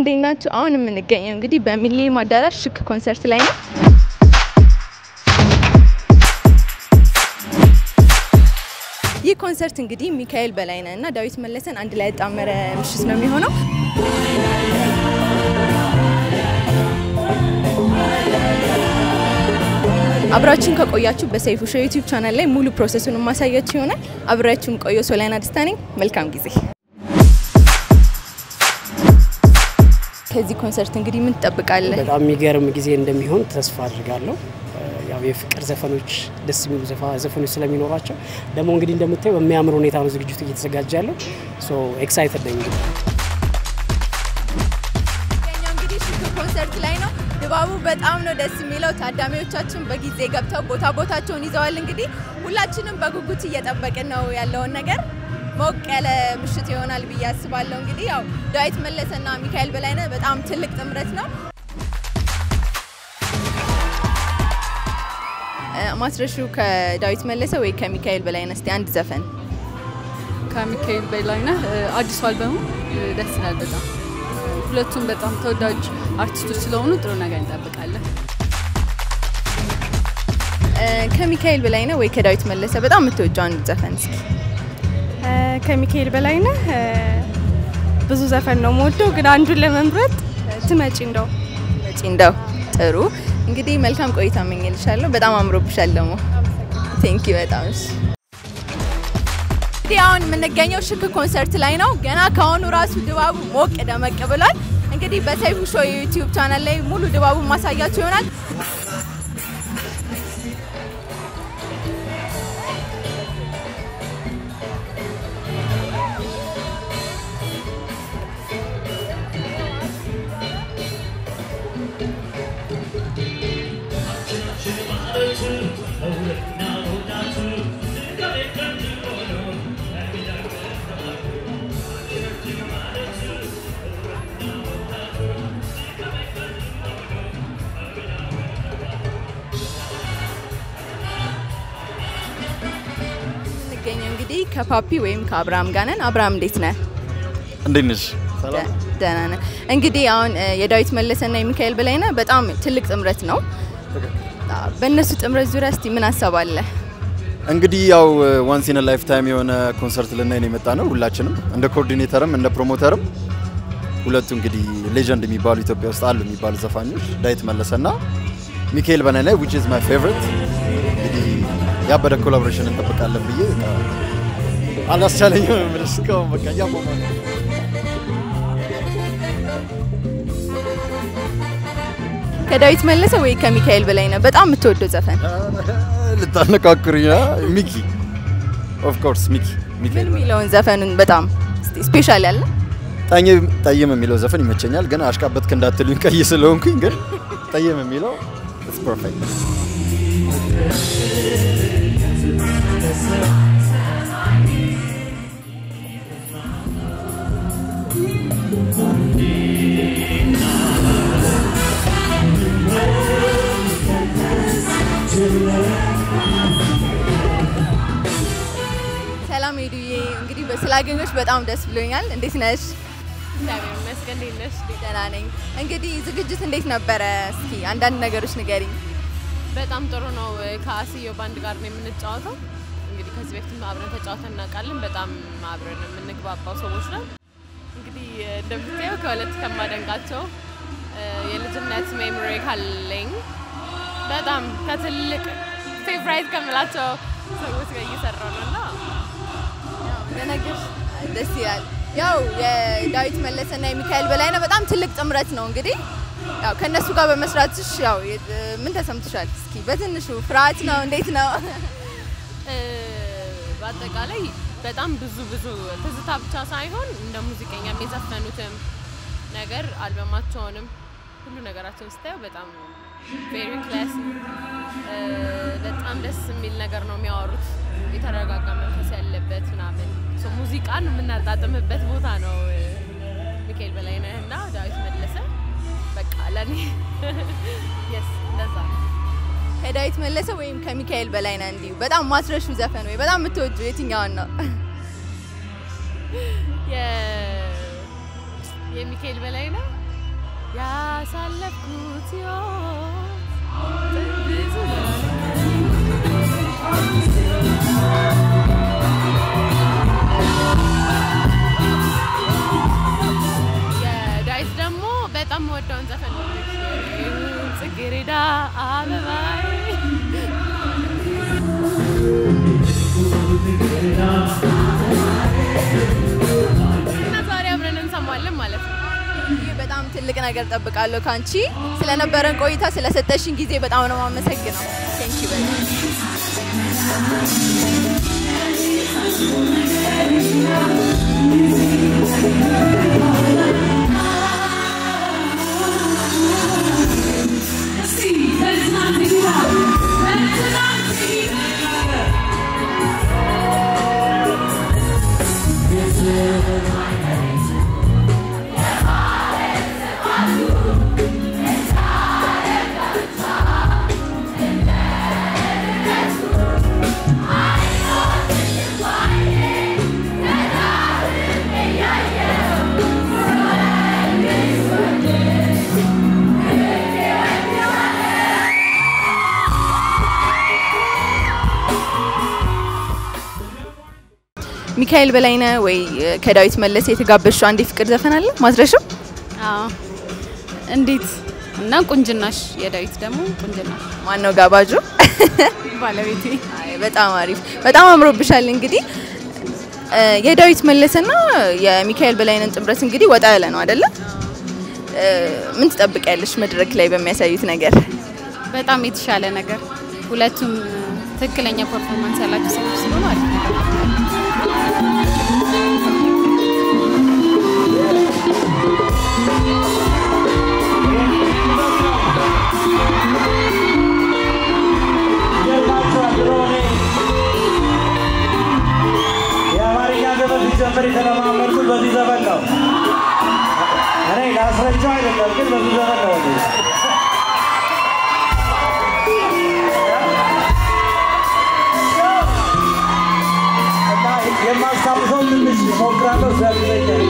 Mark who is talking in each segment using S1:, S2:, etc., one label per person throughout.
S1: እንዴት ናችሁ? አሁን የምንገኘው እንግዲህ በሚሊኒየም አዳራሽ ሽክ ኮንሰርት ላይ ነው። ይህ ኮንሰርት እንግዲህ ሚካኤል በላይነህ እና ዳዊት መለሰን አንድ ላይ ያጣመረ ምሽት ነው የሚሆነው። አብራችሁን ከቆያችሁ በሰይፉ ሾው ዩቲዩብ ቻናል ላይ ሙሉ ፕሮሰሱን ማሳያችሁ ይሆናል። አብራችሁን ቆዩ። ሶሊያና ደስታ ነኝ። መልካም ጊዜ። ከዚህ ኮንሰርት እንግዲህ ምን ትጠብቃለህ?
S2: በጣም የሚገርም ጊዜ እንደሚሆን ተስፋ አድርጋለሁ። ያው የፍቅር ዘፈኖች ደስ የሚሉ ዘፈኖች ስለሚኖራቸው ደግሞ እንግዲህ እንደምታዩ በሚያምር ሁኔታ ነው ዝግጅቱ እየተዘጋጀ ያለው። ሶ ኤክሳይትድ ነኝ።
S1: እንግዲህ ሽክ ኮንሰርት ላይ ነው። ድባቡ በጣም ነው ደስ የሚለው። ታዳሚዎቻችን በጊዜ ገብተው ቦታቸውን ይዘዋል። እንግዲህ ሁላችንም በጉጉት እየጠበቅን ነው ያለውን ነገር። ሞቅ ያለ ምሽት ይሆናል ብዬ አስባለሁ። እንግዲህ ያው ዳዊት መለሰና ሚካኤል በላይነህ በጣም ትልቅ ጥምረት ነው። ማስረሹ ከዳዊት መለሰ ወይ ከሚካኤል በላይነህ እስቲ አንድ ዘፈን?
S3: ከሚካኤል በላይነህ አዲስ አልበሙ ደስ ይላል በጣም። ሁለቱም በጣም ተወዳጅ አርቲስቶች ስለሆኑ ጥሩ ነገር እንጠብቃለን።
S1: ከሚካኤል በላይነህ ወይ ከዳዊት መለሰ በጣም የምትወጂው አንድ ዘፈን እስኪ?
S4: ከሚካኤል በላይነህ ብዙ ዘፈን ነው የምወደው፣ ግን አንዱን ለመምረጥ ትመጪ እንደው ጥሩ። እንግዲህ መልካም ቆይታ እመኝልሻለሁ። በጣም አምሮብሻል ደግሞ። ቴንክ ዩ በጣም። እንግዲህ አሁን የምንገኘው ሽክ ኮንሰርት ላይ ነው። ገና ከአሁኑ ራሱ ድባቡ ሞቅ ደመቅ ብሏል። እንግዲህ በሰይፉ ሾው ዩቲዩብ ቻናል ላይ ሙሉ ድባቡን ማሳያችሁ ይሆናል። እንግዲህ ከፓፒ ወይም ከአብርሃም ጋር ነን። አብርሃም እንዴት ነህ?
S5: እንዴት ነሽ? ሰላም
S1: ደህና ነኝ። እንግዲህ አሁን የዳዊት መለሰና የሚካኤል በላይነህ በጣም ትልቅ ጥምረት ነው። በእነሱ ጥምረት ዙሪያ እስቲ ምን አሰባለህ?
S5: እንግዲህ ያው ዋንስ ኢን ላይፍ ታይም የሆነ ኮንሰርት ልናይ ነው የመጣ ነው ሁላችንም፣ እንደ ኮኦርዲኔተርም እንደ ፕሮሞተርም። ሁለቱ እንግዲህ ሌጀንድ የሚባሉ ኢትዮጵያ ውስጥ አሉ የሚባሉ ዘፋኞች ዳዊት መለሰና ሚካኤል በላይነህ which is my favorite። እንግዲህ ያበደ ኮላቦሬሽን እንጠብቃለን ብዬ አላስቻለኝም እስካሁን በቃ ያሞማ።
S1: ከዳዊት መለሰ ወይ ከሚካኤል በላይነህ በጣም የምትወደው ዘፈን?
S5: ልታነቃቁሪኝ? ሚኪ ኦፍ ኮርስ ሚኪ
S1: ምን የሚለውን ዘፈኑን በጣም ስፔሻል ያለ?
S5: ጠይም የሚለው ዘፈን ይመቸኛል፣ ግን አሽቃበትክ እንዳትሉኝ ቀይ ስለሆንኩኝ፣ ግን ጠይም የሚለው it's perfect።
S1: ሰላም ሄዱዬ፣ እንግዲህ በስላገኞች በጣም ደስ ብሎኛል። እንዴት ነሽ?
S4: እግዚአብሔር ይመስገን። እንዴት ነሽ?
S1: ደህና ነኝ። እንግዲህ ዝግጅት እንዴት ነበረ? እስኪ አንዳንድ ነገሮች ንገሪኝ።
S4: በጣም ጥሩ ነው። ከአስዮ ባንድ ጋር ነው የምንጫወተው። እንግዲህ ከዚህ በፊት አብረን ተጫውተን እናውቃለን። በጣም አብረን የምንግባባው ሰዎች ነን። እንግዲህ እንደምታየው ከሁለት ከማደንቃቸው የልጅነት ሜሞሪ ካለኝ በጣም ከትልቅ ፌቨራይት ከምላቸው ሰዎች ጋር እየሰራሁ ነውና
S1: ለነገርሽ ደስ ይላል። ያው የዳዊት መለሰና የሚካኤል በላይነህ በጣም ትልቅ ጥምረት ነው። እንግዲህ ያው ከነሱ ጋር በመስራትሽ ያው ምን ተሰምቶሻል? እስኪ በትንሹ ፍርሃት ነው እንዴት ነው?
S4: በአጠቃላይ በጣም ብዙ ትዝታ ብቻ ሳይሆን እንደ ሙዚቀኛ የዘፈኑትም ነገር አልበማቸውንም ሁሉ ነገራቸውን ስታዩ በጣም ቬሪ ክላስ በጣም ደስ የሚል ነገር ነው የሚያወሩት። የተረጋጋ መንፈስ ያለበት ምናምን ሙዚቃን የምናጣጥምበት ቦታ ነው ሚካኤል በላይነህ እና ዳዊት መለሰ። በቃ ለኔ yes እንደዛ።
S1: ከዳዊት መለሰ ወይም ከሚካኤል በላይነህ እንዲሁ በጣም ማስረሹ ዘፈን ወይ በጣም የምትወጂው የትኛውን ነው?
S4: የሚካኤል በላይነህ ያሳለፍኩት ብዙ የዳዊት ደግሞ በጣም ወደውን ዘፈን ነው ጽጌረዳ አበባይ እና ዛሬ አብረን እንሰማለን ማለት ነው።
S1: በጣም ትልቅ ነገር ጠብቃለሁ ካንቺ ስለነበረን ቆይታ ስለሰጠሽኝ ጊዜ በጣም ነው ማመሰግነው። ቴንክ ዩ ቬሪ ማች ሚካኤል በላይነህ ወይ ከዳዊት መለሰ የተጋበሽው አንድ ፍቅር ዘፈን አለ ማዝረሽው?
S3: አዎ እንዴት እና ቁንጅናሽ የዳዊት ደግሞ ቁንጅናሽ
S1: ማን ነው ጋባዡ?
S3: ባለቤቴ።
S1: አይ በጣም አሪፍ በጣም አምሮብሻል። እንግዲህ የዳዊት መለሰና የሚካኤል በላይነህን ጥምረት እንግዲህ ወጣ ያለ ነው አይደለ? ምን ትጠብቂያለሽ መድረክ ላይ በሚያሳዩት ነገር?
S3: በጣም የተሻለ ነገር ሁለቱም ትክክለኛ ፐርፎርማንስ ያላቸው ሰዎች ስለሆኑ አሪፍ ነገር
S6: ጀምር የተለማመድኩት በዚህ ዘመን ነው። እኔ ላስረጃው አይደለም ግን በዚህ ዘመን ነው። እና የማስታውሰው ትንሽ እሞክራለሁ ስለሚዘኛል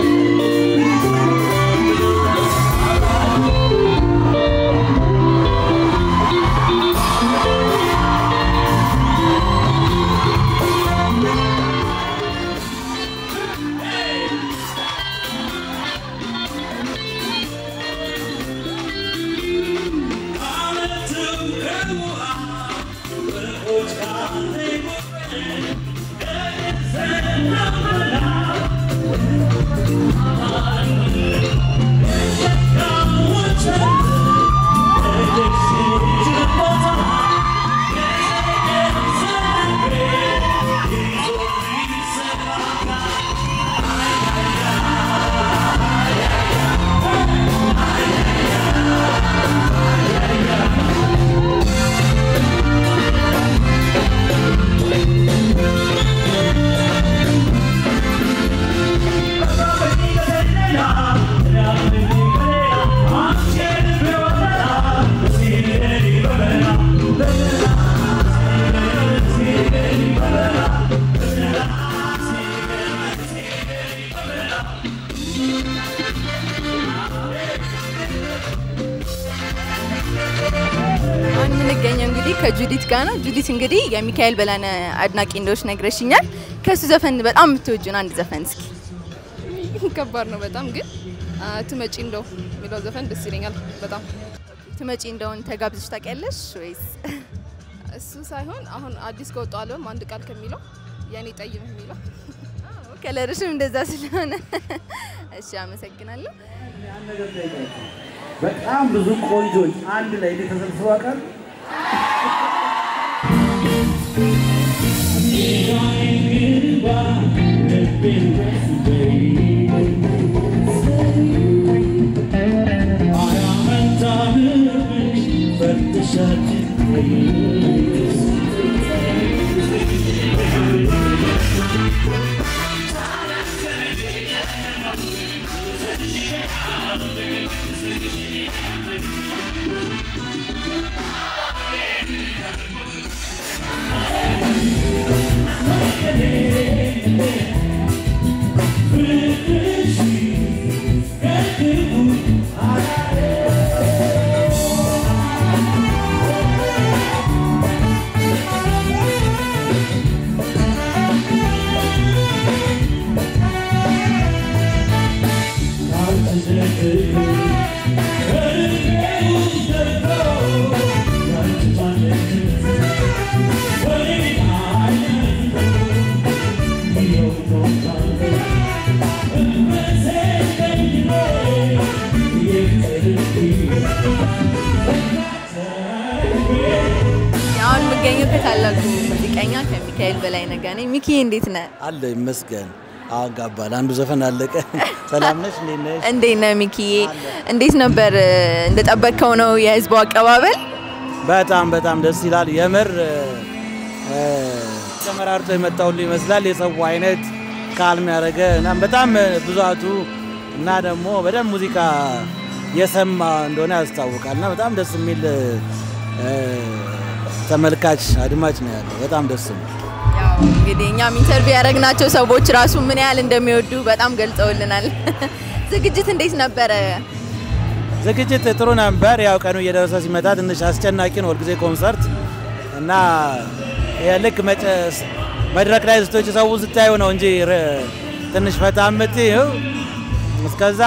S1: ከጁዲት ጋር ነው። ጁዲት እንግዲህ የሚካኤል በላይነህ አድናቂ እንደሆነች ነግረሽኛል። ከሱ ዘፈን በጣም የምትወጂው አንድ ዘፈን እስኪ?
S3: ከባድ ነው በጣም ግን ትመጪ እንደው የሚለው ዘፈን ደስ ይለኛል በጣም።
S1: ትመጪ እንደውን ተጋብዘሽ ታውቂያለሽ ወይስ?
S3: እሱ ሳይሆን አሁን አዲስ ከወጣው አልበም አንድ ቃል ከሚለው የኔ ጠይም የሚለው
S1: ከለርሽም እንደዛ ስለሆነ እሺ አመሰግናለሁ።
S6: በጣም ብዙ ቆንጆች አንድ ላይ ተሰብስበው አቀር
S1: አሁን መገኘው ከታላቁ ሙዚቀኛ ከሚካኤል በላይነህ ጋር ነኝ። ሚኪ እንዴት ነህ?
S7: አለ ይመስገን። አጋባል አንዱ ዘፈን አለቀ። ሰላም ነሽ? እንዴት ነሽ?
S1: እንዴት ነህ ሚኪ? እንዴት ነበር? እንደጠበቀው ነው የህዝቡ አቀባበል?
S7: በጣም ደስ ይላል። የምር ተመራርጦ የመጣው ይመስላል። የሰው አይነት ካልም ያደረገ እና በጣም ብዛቱ እና ደግሞ በደም ሙዚቃ የሰማ እንደሆነ ያስታውቃልና በጣም ደስ የሚል ተመልካች አድማጭ ነው ያለው። በጣም ደስ ነው።
S1: ያው እንግዲህ እኛም ኢንተርቪው ያደረግናቸው ሰዎች ራሱ ምን ያህል እንደሚወዱ በጣም ገልጸውልናል። ዝግጅት እንዴት ነበረ?
S7: ዝግጅት ጥሩ ነበር። ያው ቀኑ እየደረሰ ሲመጣ ትንሽ አስጨናቂ ነው ሁልጊዜ ኮንሰርት እና የልክ መድረክ ላይ ስቶች ሰው ስታዩ ነው እንጂ ትንሽ ፈታምት እስከዛ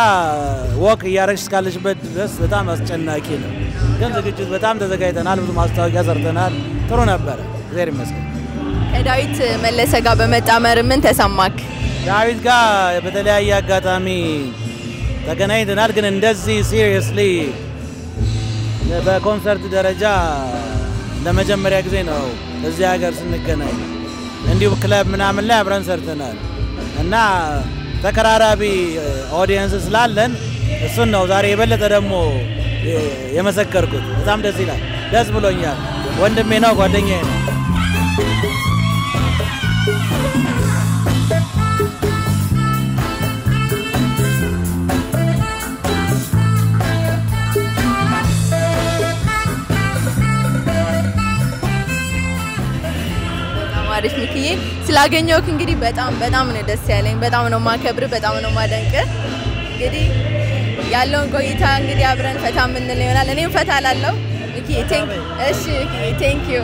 S7: ወክ እያረግሽ እስካለሽበት ድረስ በጣም አስጨናቂ ነው። ግን ዝግጅት በጣም ተዘጋጅተናል። ብዙ ማስታወቂያ ሰርተናል። ጥሩ ነበር። እግዚአብሔር ይመስገን።
S1: ከዳዊት መለሰ ጋር በመጣመር ምን ተሰማክ?
S7: ዳዊት ጋር በተለያየ አጋጣሚ ተገናኝተናል። ግን እንደዚህ ሲሪየስሊ በኮንሰርት ደረጃ ለመጀመሪያ ጊዜ ነው እዚህ ሀገር ስንገናኝ። እንዲሁ ክለብ ምናምን ላይ አብረን ሰርተናል እና ተቀራራቢ ኦዲየንስ ስላለን እሱን ነው ዛሬ የበለጠ ደግሞ የመሰከርኩት። በጣም ደስ ይላል። ደስ ብሎኛል። ወንድሜ ነው፣ ጓደኛዬ ነው።
S1: አሪፍ ሚኪዬ፣ ስላገኘሁክ እንግዲህ በጣም ነው ደስ ያለኝ። በጣም ነው ማከብር፣ በጣም ነው ማደንቅ። እንግዲህ ያለውን ቆይታ እንግዲህ አብረን ፈታ ምን ይሆናል። እኔም ፈታ ላለው ሚኪዬ። እሺ ሚኪዬ፣ ቴንክ ዩ።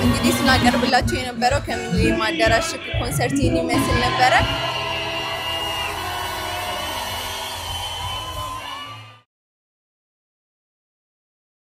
S1: እንግዲህ ስናቀርብላችሁ የነበረው ከሚሊኒየም አዳራሽ ኮንሰርት ይመስል ነበረ።